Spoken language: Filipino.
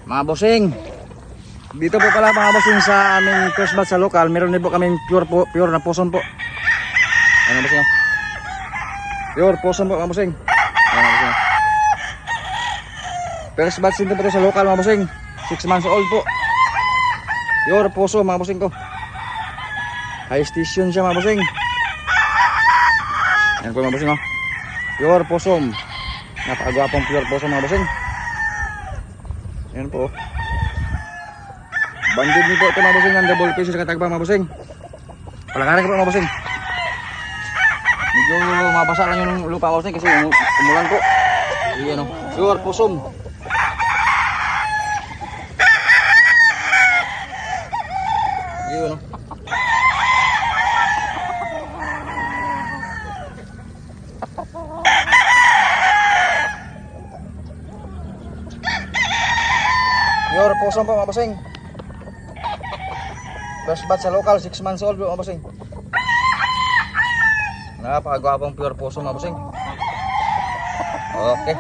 Mga bossing, dito po pala mga bossing sa aming first batch sa local, meron din po kami pure na poson po. Ano bossing? Pure poson po mga bossing. Ano bossing? First batch din po sa local mga bossing. 6 months old po. Pure poso mga bossing ko. High station siya mga bossing. Ayan po mga bossing, oh. Pure posom. Napakagwapong pure posom mga bossing. Ayan po. Bandid niyo po ito mga bossing. Ang double piece sa katagba mga bossing. Palakarin ko po mga bossing. Medyo mabasa lang yung lupa mga bossing kasi umulan po. Ayan, oh. Pure posom. Ayan, oh. Pure posom po mga bossing. First batch sa local, 6 months old po mga bossing. Napakagwapong pure posom mga bossing. Okay.